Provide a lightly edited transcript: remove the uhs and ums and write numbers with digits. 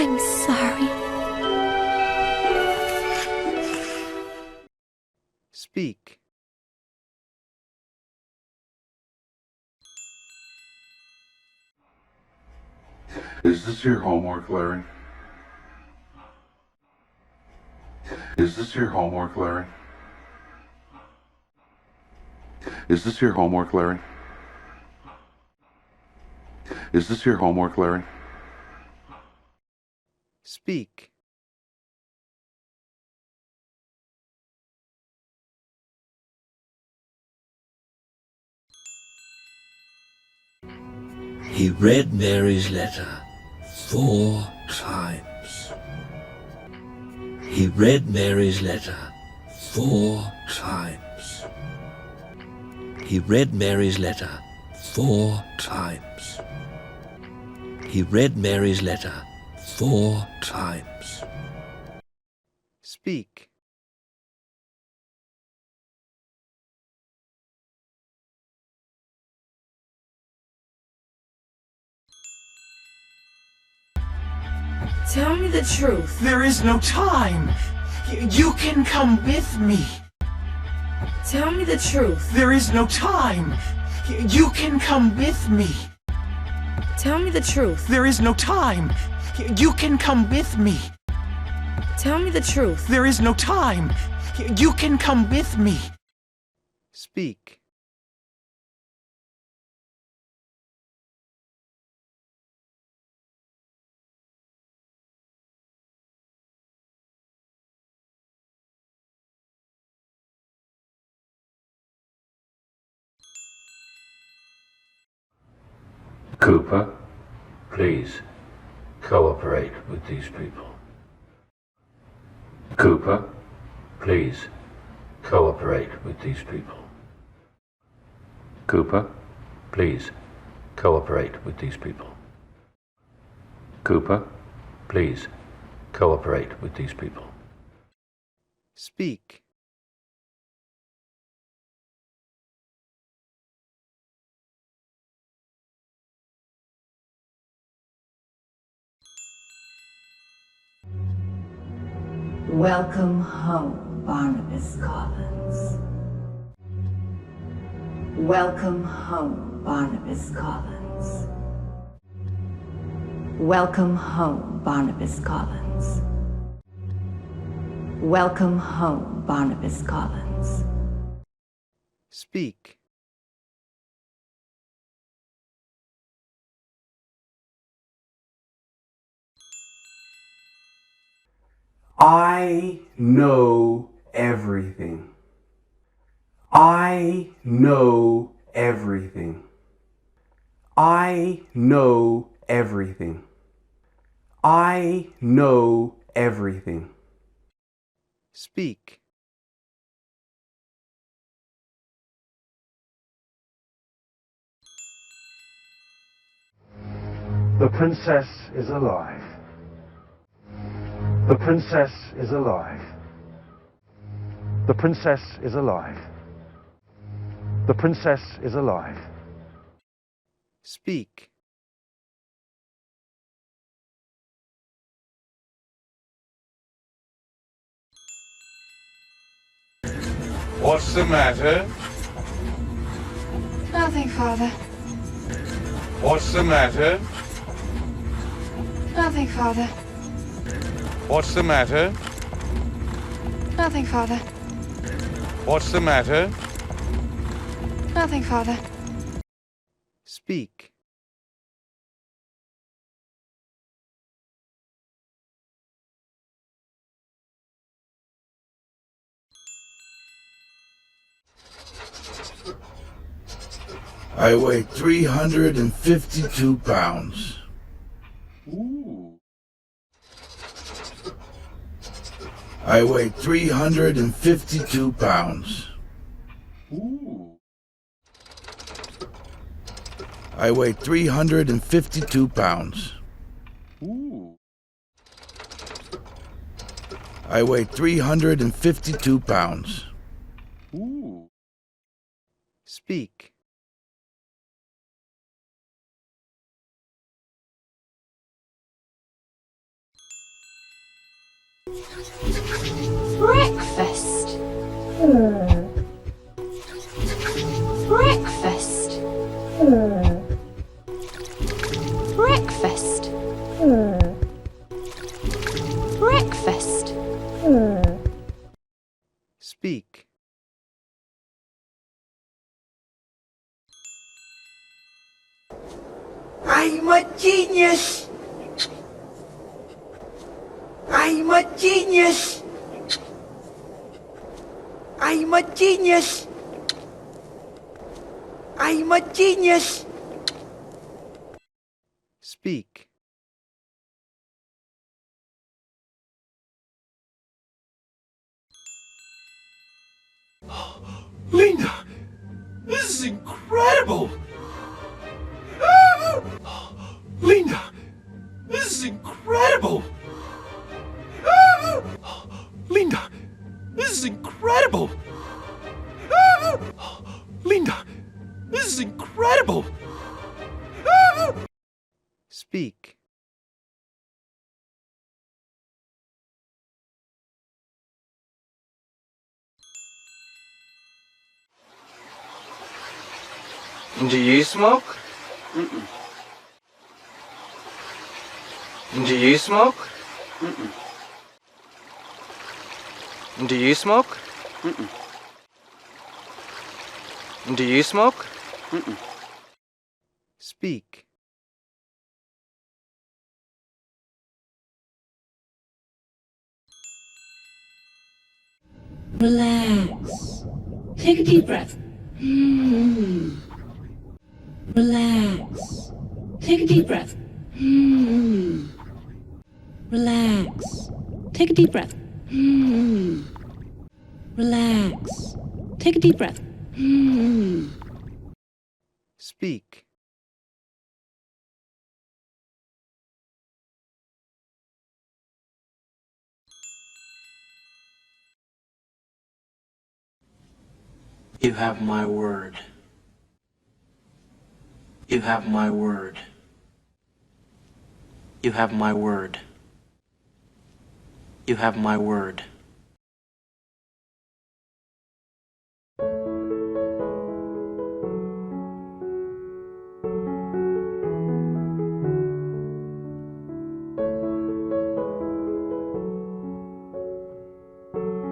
I'm sorry. Speak. Is this your homework, Larry? Is this your homework, Larry? Is this your homework, Larry? Is this your homework, Larry? Speak. He read Mary's letter 4 times. He read Mary's letter 4 times. He read Mary's letter 4 times. He read Mary's letter 4 times. Speak. Tell me the truth. There is no time. You can come with me. Tell me the truth. There is no time. You can come with me. Tell me the truth. There is no time. You can come with me. Tell me the truth. There is no time. You can come with me. Speak. Cooper, please cooperate with these people. Cooper, please cooperate with these people. Cooper, please cooperate with these people. Cooper, please cooperate with these people. Speak. Welcome home, Barnabas Collins. Welcome home, Barnabas Collins. Welcome home, Barnabas Collins. Welcome home, Barnabas Collins. Speak. I know everything. I know everything. I know everything. I know everything. Speak. The princess is alive. The princess is alive. The princess is alive. The princess is alive. Speak. What's the matter? Nothing, Father. What's the matter? Nothing, Father. What's the matter? Nothing, Father. What's the matter? Nothing, Father. Speak. I weigh 352 pounds. Ooh. I weigh 352 pounds. Ooh. I weigh 352 pounds. Ooh. I weigh 352 pounds. Ooh. Speak. Breakfast. Breakfast. Breakfast. Breakfast. Speak. I'm a genius. I'm a genius. I'm a genius. I'm a genius. Speak. Linda, this is incredible. Linda, this is incredible. Linda, this is incredible. Linda, this is incredible. Speak. Do you smoke? Mm-mm. Do you smoke? Mm-mm. Do you smoke? Mm-mm. Do you smoke? Mm-mm. Speak. Relax. Take a deep breath. Relax. Take a deep breath. Relax. Take a deep breath. Relax. Take a deep breath. Speak. You have my word. You have my word. You have my word. You have my word.